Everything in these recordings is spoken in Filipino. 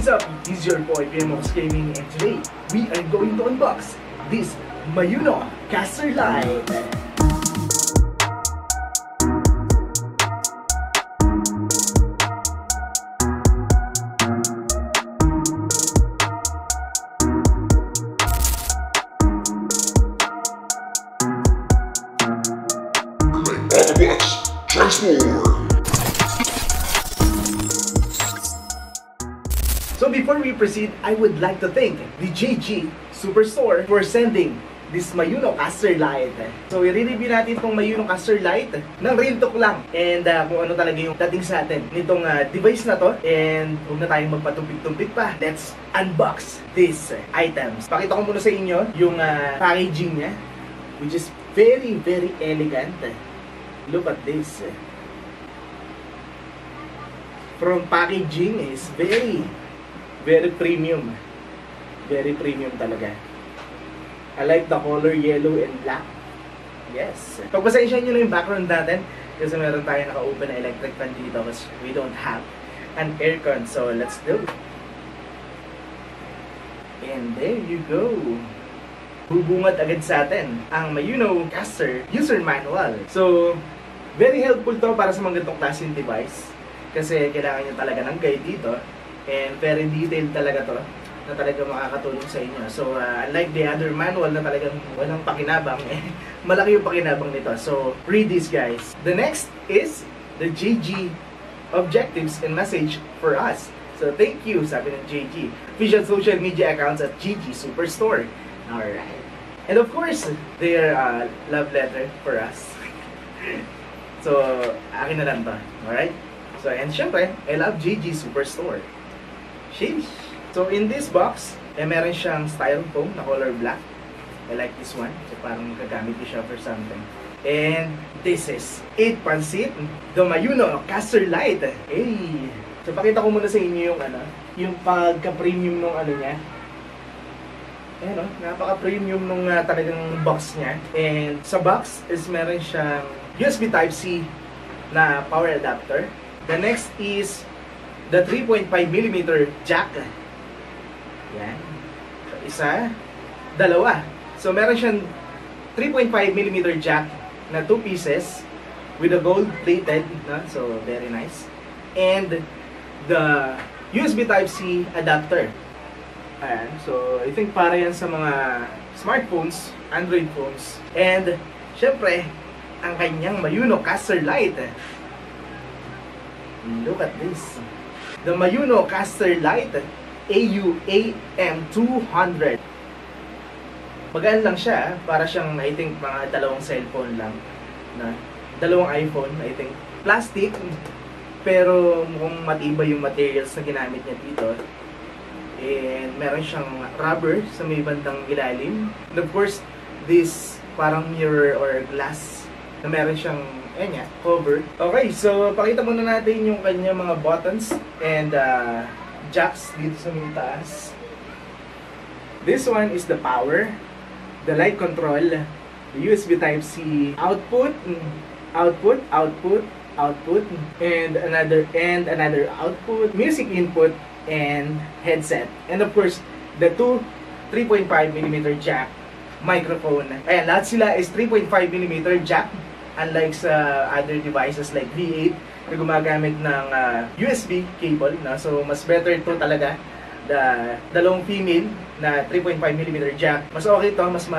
What's up? This is your boy PMOX Gaming, and today we are going to unbox this Mayuno Caster Light. Autobots, transform! So before we proceed, I would like to thank the JG Superstore for sending this Mayuno Caster Light. So i-review natin itong Mayuno Caster Light ng real talk lang, and kung ano talaga yung dating sa atin nitong device na to. And huwag na tayong magpatumpik-tumpik pa, let's unbox these items. Pakita ko muna sa inyo yung packaging niya, which is very elegant. Look at this. From packaging is very premium. Very premium talaga. I like the color yellow and black. Yes. Pagpasensya nyo na yung background natin kasi meron tayo naka-open na electric fan dito kasi we don't have an aircon. So let's do it. And there you go. Bubungad agad sa atin ang Mayuno Caster User Manual. So very helpful to para sa mga ganitong klaseng device kasi kailangan nyo talaga ng guide dito. And very detailed talaga to na talaga makakatulong sa inyo. So unlike the other manual na talagang walang pakinabang, malaki yung pakinabang nito. So read this, guys. The next is the JG objectives and message for us. So thank you, sabi ng JG. Official social media accounts at JG Superstore. Alright. And of course, their love letter for us. So akin na lang to. Alright? So and syempre, I love JG Superstore. Sheesh. So in this box, meron siyang styrofoam na color black. I like this one. So parang gagamit ko siya for something. And this is 8 pansit, the Mayuno Caster Light. Hey! So pakita ko muna sa inyo yung yung pagka-premium nung niya. Ayan o, napaka-premium nung talagang box niya. And sa box is meron siyang USB Type-C na power adapter. The next is the 3.5mm jack. Yan. So, isa, dalawa. So, meron siyang 3.5mm jack na 2 pieces with a gold-plated, no? So, very nice. And the USB Type-C adapter. Ayan. So, I think para yan sa mga smartphones, Android phones. And, syempre, ang kanyang Mayuno Caster Light. Look at this. The Mayuno Caster Light AU-AM200. Magaan lang siya, para siyang I think mga dalawang cellphone lang, na dalawang iPhone, I think. Plastic, pero mukhang matibay yung materials na ginamit niya dito. And meron siyang rubber sa may bandang ilalim. And of course, this parang mirror or glass na meron siyang cover. Okay, so pakita muna natin yung kanya mga buttons and jacks dito sa may taas. This one is the power, the light control, the USB Type-C output, and another output, music input, and headset. And of course, the two 3.5mm jack microphone. Ayan, lahat sila is 3.5mm jack. Unlike sa other devices like V8 na gumagamit ng USB cable, no? So mas better ito talaga, the dalawang female na 3.5mm jack. Mas okay ito, mas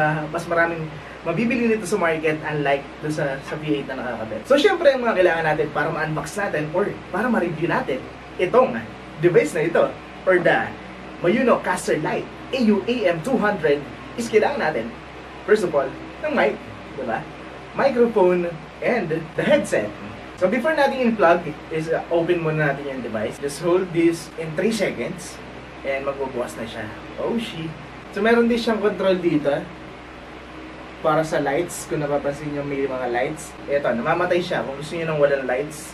maraming mabibili nito sa market, unlike do sa V8 na nakakabit. So syempre, ang mga kailangan natin para ma-unbox natin or para ma-review natin itong device na ito, or the Mayuno Caster Light AU-AM200, is kailangan natin first of all ng mic, diba? Microphone, and the headset. So before natin in-plug, is open muna natin yung device. Just hold this in 3 seconds and magbubukas na siya. Oh shit. So meron din siyang control dito para sa lights. Kung napapansin nyo, may mga lights. Eto, namamatay siya kung gusto nyo ng walang lights.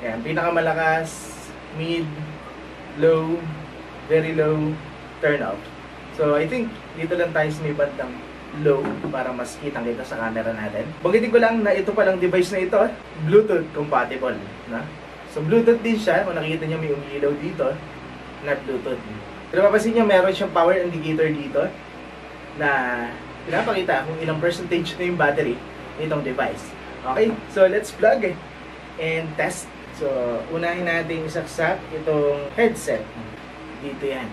Ayan, pinakamalakas, mid, low, very low, turn off. So I think dito lang tayo sa may bandang low para mas kitang kita sa camera natin. Banggitin ko lang na ito palang device na ito, Bluetooth compatible, na? So Bluetooth din siya, kung nakikita niyo may umiilaw dito. not Bluetooth. Pero mapapansin nyo, meron siyang power indicator dito na pinapakita kung ilang percentage na yung battery nitong device. Okay, so let's plug and test. So, unahin natin isaksak itong headset. Dito yan.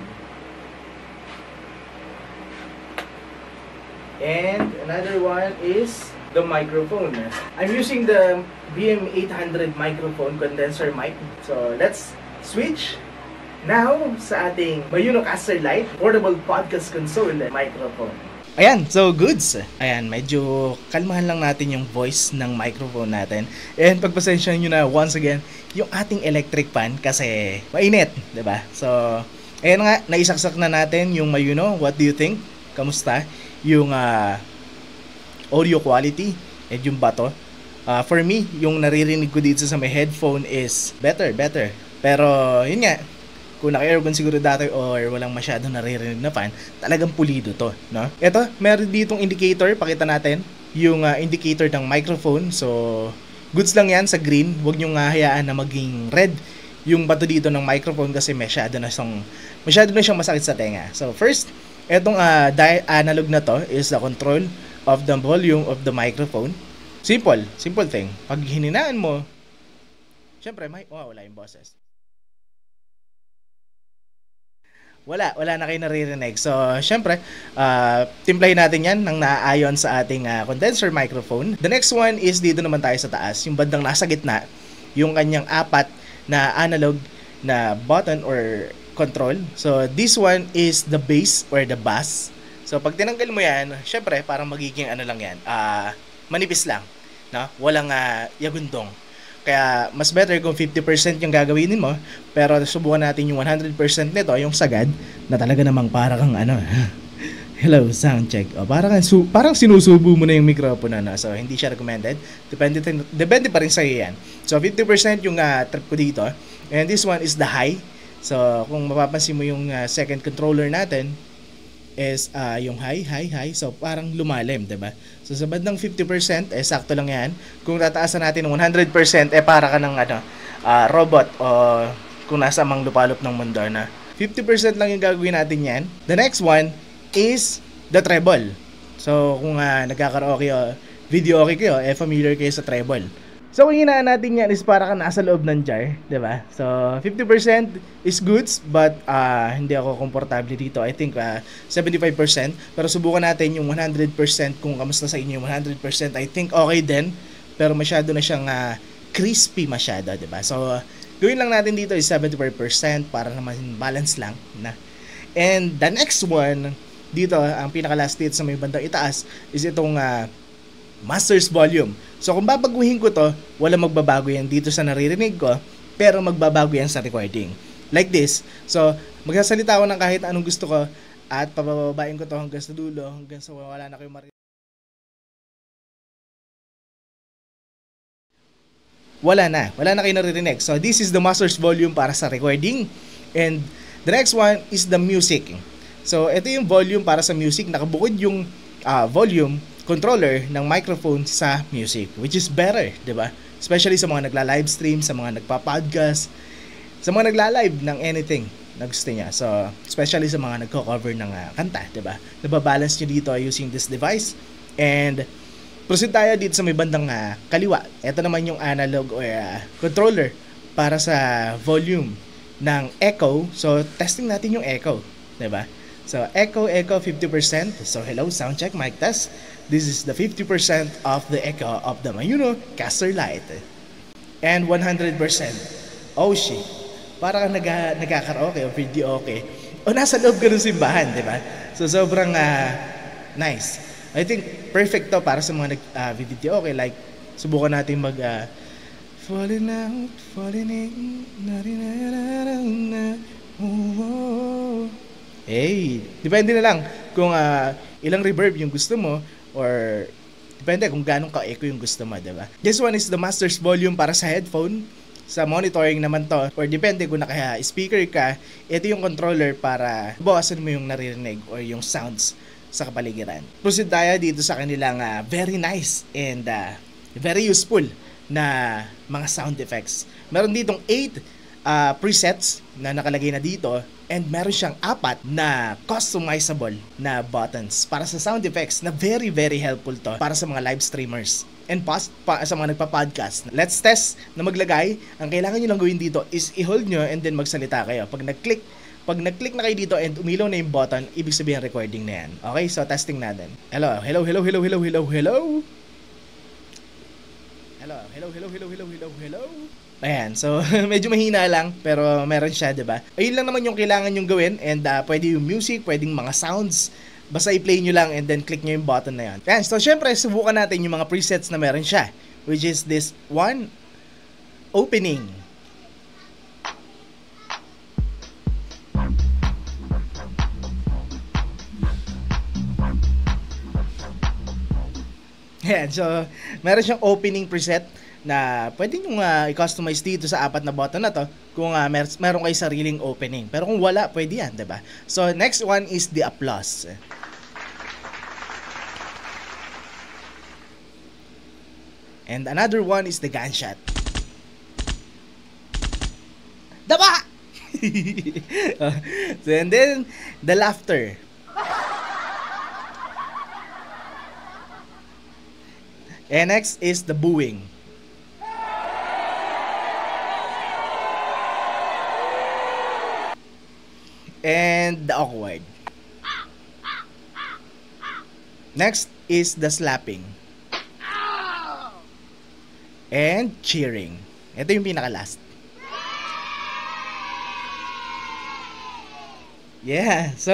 And another one is the microphone. I'm using the BM800 microphone condenser mic. So, let's switch now sa ating Mayuno Caster Lite portable podcast console microphone. Ayan, so goods. Ayan, medyo kalmahan lang natin yung voice ng microphone natin. And pagpasensyahan nyo na once again, yung ating electric fan kasi mainit, 'di ba? So, ayan nga, naisaksak na natin yung Mayuno. What do you think? Kamusta? Yung audio quality and yung bato. For me, yung naririnig ko dito sa may headphone is better. Pero, yun nga, kung naka-aircon siguro dati or walang masyadong naririnig na fan, talagang pulido to, no? Ito, meron ditong indicator, pakita natin, yung indicator ng microphone. So, goods lang yan sa green, huwag nyo nga hayaan na maging red yung bato dito ng microphone kasi masyado na siyang masakit sa tenga. So, first, etong analog na to is the control of the volume of the microphone. Simple thing. Pag hininaan mo, syempre, wala yung boses. Wala na kayo naririnig. So, syempre, timplahin natin yan nang naaayon sa ating condenser microphone. The next one is dito naman tayo sa taas. Yung bandang nasa gitna, yung kanyang 4 na analog na button or control. So, this one is the bass or the bass. So, pag tinanggal mo yan, syempre, parang magiging lang yan. Manipis lang. No? Walang yagundong. Kaya mas better kung 50% yung gagawinin mo, pero subukan natin yung 100% nito, yung sagad, na talaga namang parang hello, sound check. Parang sinusubo mo na yung microphone na. So, hindi siya recommended. Depende pa rin sa'yo yan. So, 50% yung trip ko dito. And this one is the high. So, kung mapapansin mo yung second controller natin, is yung high. So, parang lumalim, diba? So, sa bandang 50%, sakto lang yan. Kung tataasan natin ng 100%, para ka ng robot o kung nasa mang lupalop ng mundo na. 50% lang yung gagawin natin yan. The next one is the treble. So, kung nagkakaraoke o video okay kayo, familiar kayo sa treble. So, kung hinaan natin yan is para ka nasa loob ng jar, diba? So, 50% is goods, but hindi ako komportable dito. I think 75%. Pero subukan natin yung 100% kung kamusta sa inyo yung 100%. I think okay din, pero masyado na siyang crispy masyado, diba? So, gawin lang natin dito is 75% para naman balance lang. Na. And the next one, dito, ang pinaka-last hit sa may bandang itaas is itong master's volume. So, kung babaguhin ko to, wala magbabago yan dito sa naririnig ko, pero magbabago yan sa recording. Like this. So, magsasalita ako ng kahit anong gusto ko at pabababain ko to hanggang sa dulo, hanggang sa wala na kayong marinig. Wala na kayo naririnig. So, this is the master's volume para sa recording. And the next one is the music. So, ito yung volume para sa music. Nakabukod yung volume controller ng microphone sa music, which is better, diba? Especially sa mga nagla-live stream, sa mga nagpa-podcast, sa mga nagla-live ng anything na gusto niya. So, especially sa mga nagko-cover ng kanta, diba? Nababalance nyo dito using this device. And proceed tayo dito sa may bandang kaliwa. Ito naman yung analog or controller para sa volume ng echo. So, testing natin yung echo, diba? So, echo 50%. So, hello, sound check, mic test. This is the 50% of the echo of the Mayuno Caster Lite. And 100%. Oh shit. Para kang nagkakaraoke o video okay. O nasa loob ka ng simbahan, di ba? So, sobrang nice. I think perfect to para sa mga video okay. Like, subukan natin mag falling out, falling in, hey, depende na lang kung ilang reverb yung gusto mo or depende kung ganong ka-echo yung gusto mo, diba? This one is the master's volume para sa headphone. Sa monitoring naman to, or depende kung naka-speaker ka, ito yung controller para bawasan mo yung naririnig or yung sounds sa kapaligiran. Proceed tayo dito sa kanilang very nice and very useful na mga sound effects. Meron ditong 8 presets na nakalagay na dito And meron siyang 4 na customizable na buttons para sa sound effects na very very helpful to para sa mga live streamers and sa mga nagpa-podcast. Let's test na maglagay. Ang kailangan nyo lang gawin dito is i-hold nyo and then magsalita kayo. Pag nag-click na kayo dito and umilaw na yung button, ibig sabihin recording na yan. Okay, so testing natin. Hello. Ayan, so medyo mahina lang pero meron siya, 'di ba? Ayun lang naman yung kailangan yung gawin and pwede yung music, pwedeng mga sounds. Basta i-play nyo lang and then click nyo yung button na yan. Ayan, so syempre subukan natin yung mga presets na meron siya, which is this one, opening. Ayan, so meron siyang opening preset na pwede nyo i-customize dito sa 4 na button na to kung meron kayo sariling opening. Pero kung wala, pwede yan, diba? So, next one is the applause. And another one is the gunshot. Daba! So, and then, the laughter. And next is the booing. And the awkward. Next is the slapping. And cheering. Ito yung pinaka-last. Yeah, so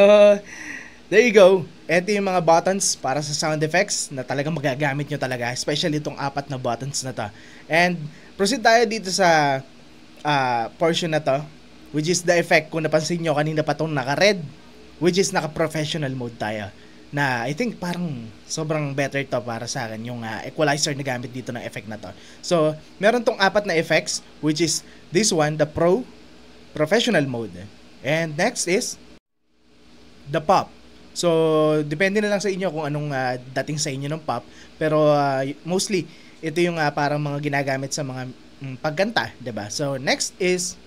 there you go. Ito yung mga buttons para sa sound effects na talagang magagamit nyo talaga, especially itong 4 na buttons na to. And proceed tayo dito sa portion na to, which is the effect. Kung napansin nyo, kanina pa itong naka-red, which is naka-professional mode tayo. Na I think parang sobrang better to para sa akin, yung equalizer na gamit dito ng effect na to. So, meron tong 4 na effects, which is this one, the professional mode. And next is the pop. So, depende na lang sa inyo kung anong dating sa inyo ng pop. Pero mostly, ito yung parang mga ginagamit sa mga pagkanta, 'di ba? So, next is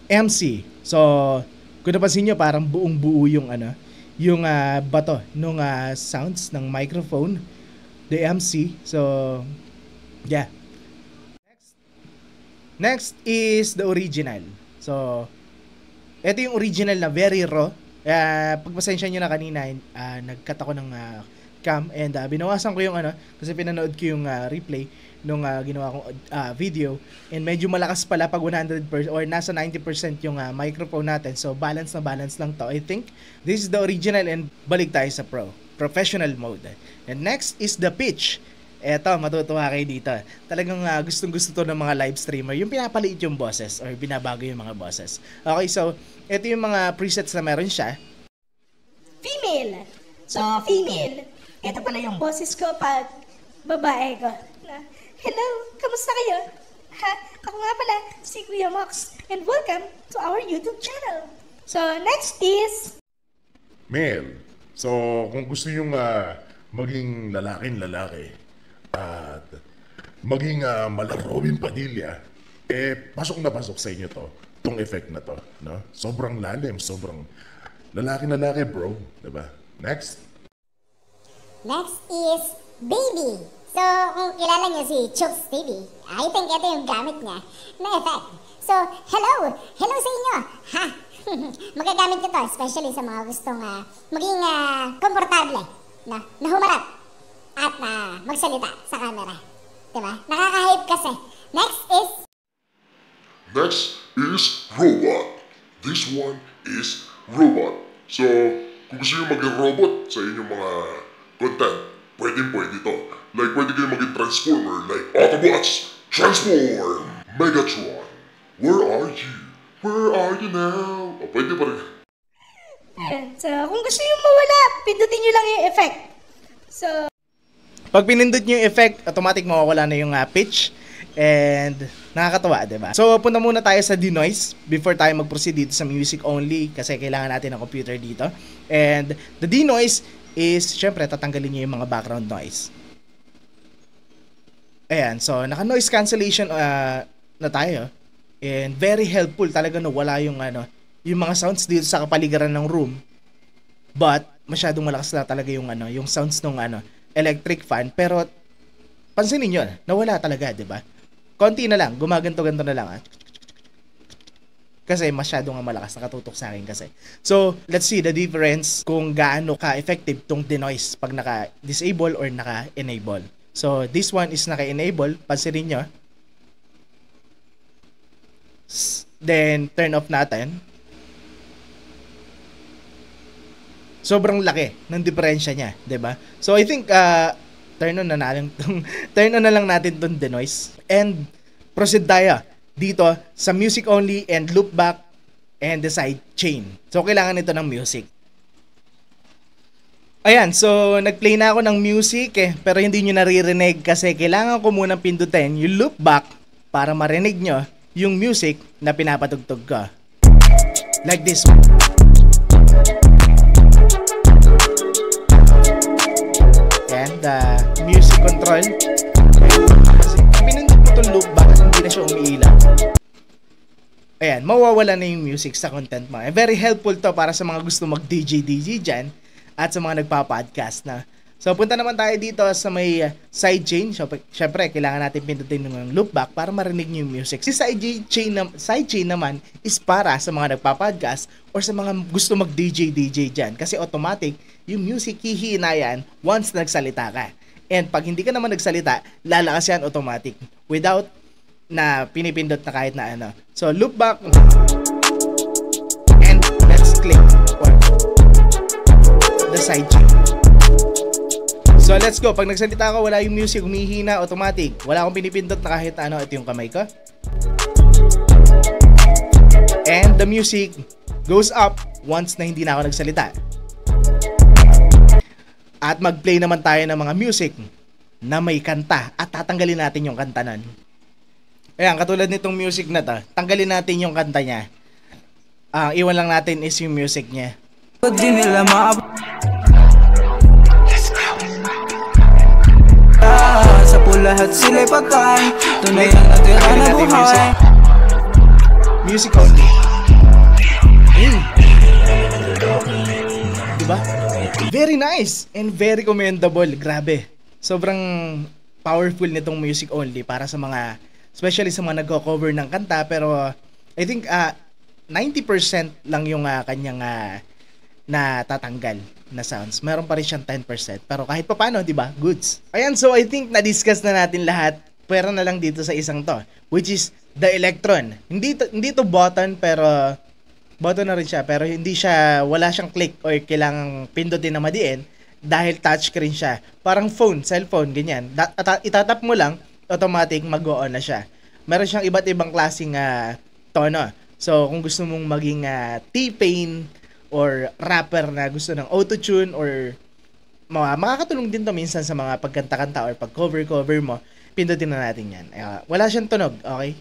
MC. So, kung napansin nyo, parang buong-buo yung yung bato nung sounds ng microphone, the MC. So, yeah. Next is the original. So, ito yung original na very raw. Pagpasensya nyo na kanina, nag-cut ako ng cam and binawasan ko yung kasi pinanood ko yung replay nung ginawa kong video and medyo malakas pala pag 100% or nasa 90% yung microphone natin, so balance na balance lang to. I think this is the original and balik tayo sa professional mode. And next is the pitch. Eto, matutuwa kayo dito. Talagang gustong gusto to ng mga live streamer, yung pinapaliit yung boses or binabago yung mga boses. Okay, so ito yung mga presets na meron siya. Female. So, female. Ito pala yung boses ko pag babae ko. Hello, kamusta kayo? Ako nga pala, si Kuya Mox, and welcome to our YouTube channel. So, next is Man, so kung gusto nyo maging lalaki at maging mala Robin Padilla, pasok na pasok sa inyo tong effect na to, no? Sobrang lalim, sobrang lalaki bro, diba? Next is baby. So, kung kilala niyo si Chooks TV, I think ito yung gamit niya na effect. So, hello sa inyo. Ha? Magagamit ko to, especially sa mga gustong maging komportable na humarap at magsalita sa camera. Diba? Nakaka-hype kasi. Next is robot. This one is robot. So, kung gusto nyo maging robot sa inyong mga content, pwede to. Like, pwede kayo maging transformer, like Autobots, transform! Megatron, where are you? Where are you now? Pwede pa rin. So, kung gusto nyo mawala, pindutin nyo lang yung effect. So, pag pinindot nyo yung effect, automatic mawawala na yung pitch. And nakakatawa, diba? So, punta muna tayo sa denoise before tayo mag-proceed dito sa music only kasi kailangan natin ng computer dito. And the denoise is, syempre, tatanggalin nyo yung mga background noise. Ayan, so naka-noise cancellation na tayo. And very helpful talaga na wala yung yung mga sounds dito sa kapaligiran ng room. But masyadong malakas na talaga yung yung sounds ng electric fan, pero pansinin niyo, nawala talaga, 'di ba? Konti na lang, gumaganto-ganto na lang. Kasi masyado nga malakas, nakatutok sa akin kasi. So, let's see the difference kung gaano ka-effective tong denoise pag naka-disable or naka-enable. So, this one is naka-enable, pansinin nyo. Then, turn off natin. Sobrang laki ng diferensya niya, 'di ba? So, I think, turn on na lang natin tong denoise. And, proceed tayo dito sa music only and loop back and the side chain. So, kailangan nito ng music. Ayan, so nag-play na ako ng music pero hindi nyo naririnig kasi kailangan ko munang pindutin yung loop back para marinig nyo yung music na pinapatugtog ko. Like this one. And music control. Pinindot mo itong loop back at hindi na siya umiilaw. Ayan, mawawala na yung music sa content mo. Very helpful to para sa mga gusto mag-DJ dyan at sa mga nagpa-podcast na. So, punta naman tayo dito sa may side chain. So, syempre, kailangan natin pindutin ng loop back para marinig nyo yung music. Si side chain naman is para sa mga nagpa-podcast or sa mga gusto mag-DJ dyan. Kasi automatic, yung music hihina yan once nagsalita ka. And pag hindi ka naman nagsalita, lalakas yan automatic without na pinipindot na kahit na ano. So, loop back. And let's click on the side chain. So, let's go. Pag nagsalita ako, wala yung music, humihina, automatic. Wala akong pinipindot na kahit ano. Ito yung kamay ko. And the music goes up once na hindi na ako nagsalita. At mag-play naman tayo ng mga music na may kanta at tatanggalin natin yung kanta nun. Ayan, katulad nitong music na to, tanggalin natin yung kanta niya. Iwan lang natin is yung music niya. Let's go. Sa pulahat sila'y pagkain, tunay ang natira na buhay. Music only. Diba? Very nice and very commendable. Grabe. Sobrang powerful nitong music only para sa mga, especially sa mga nagko-cover ng kanta. Pero I think 90% lang yung kanyang natatanggal na sounds. Meron pa rin siyang 10%. Pero kahit pa paano, di ba? Goods. Ayan, so I think na-discuss na natin lahat. Pwera na lang dito sa isang to, which is the Electron. Hindi to button, pero button na rin siya. Pero hindi siya, wala siyang click or kailangang pindutin na madiin dahil touchscreen siya. Parang phone, cellphone, ganyan. Itatap mo lang, automatic mag-on na siya. Meron siyang iba't ibang klaseng tono. So, kung gusto mong maging T-Pain or rapper na gusto ng autotune or makakatulong din to minsan sa mga pagkanta-kanta or pag-cover mo, pindutin na natin yan. Wala siyang tunog, okay?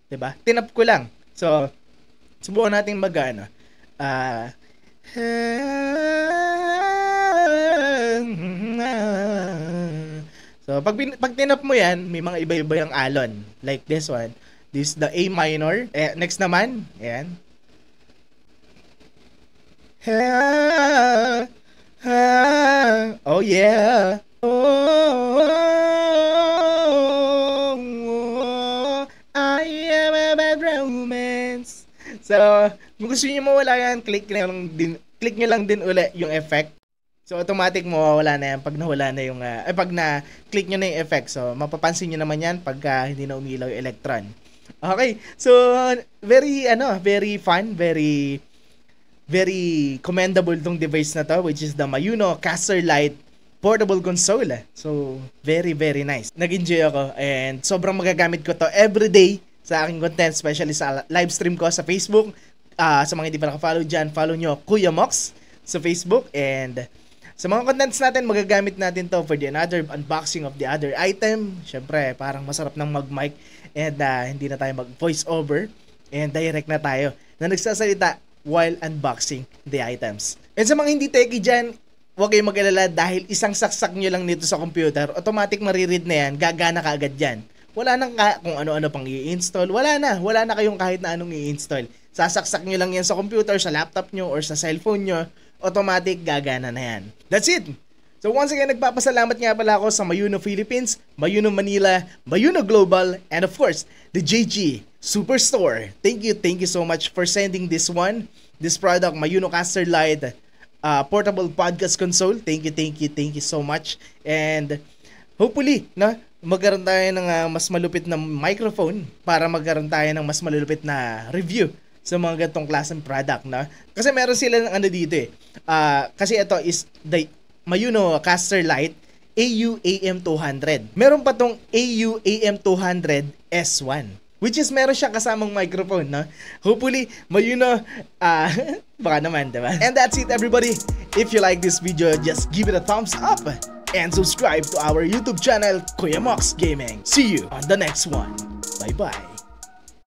Diba? Tinap ko lang. So, subukan natin mag-ano. So, pag tinap mo yan, may mga iba-iba yung alon. Like this one. This is the A minor. Next naman, ayan. Oh yeah. I am a bad romance. So, kung gusto niyo mawala yan, click nyo lang din uli yung effect. So, automatic mawawala na yan pag nawala na yung, pag na-click nyo na yung effect. So, mapapansin nyo naman yan pag hindi na umilaw yung Electron. Okay, so, very fun, very commendable tong device na to, which is the Mayuno Caster Lite Portable Console. So, very, very nice. Nag-enjoy ako and sobrang magagamit ko to everyday sa aking content, especially sa live stream ko sa Facebook. Sa mga hindi pa naka-follow dyan, follow nyo Kuya Mox sa Facebook, and sa mga contents natin, magagamit natin to for the another unboxing of the other item. Syempre, parang masarap ng mag-mic and hindi na tayo mag-voice over and direct na tayo na nagsasalita while unboxing the items. And sa mga hindi techie dyan, huwag kayong mag-alala dahil isang saksak nyo lang nito sa computer, automatic mariread na yan, gagana ka agad yan. wala nang kung ano-ano pang i-install. Wala na kayong kahit na anong i-install. Sasaksak nyo lang yan sa computer, sa laptop nyo, or sa cellphone nyo. Automatic, gagana na yan. That's it! So once again, nagpapasalamat nga pala ako sa Mayuno Philippines, Mayuno Manila, Mayuno Global, and of course, the JG Superstore. Thank you so much for sending this product, Mayuno Caster Lite portable podcast console. Thank you so much. And hopefully, magkaroon tayo ng mas malupit na microphone para magkaroon tayo ng mas malupit na review sa mga ganitong klaseng product, Kasi meron sila ng dito eh. Kasi ito is the Mayuno Caster Lite AU-AM200. Meron pa tong AU-AM200 S1, which is meron siya kasamang microphone, Hopefully, Mayuno, baka naman, diba? And that's it, everybody. If you like this video, just give it a thumbs up and subscribe to our YouTube channel, Kuya Mox Gaming. See you on the next one. Bye-bye.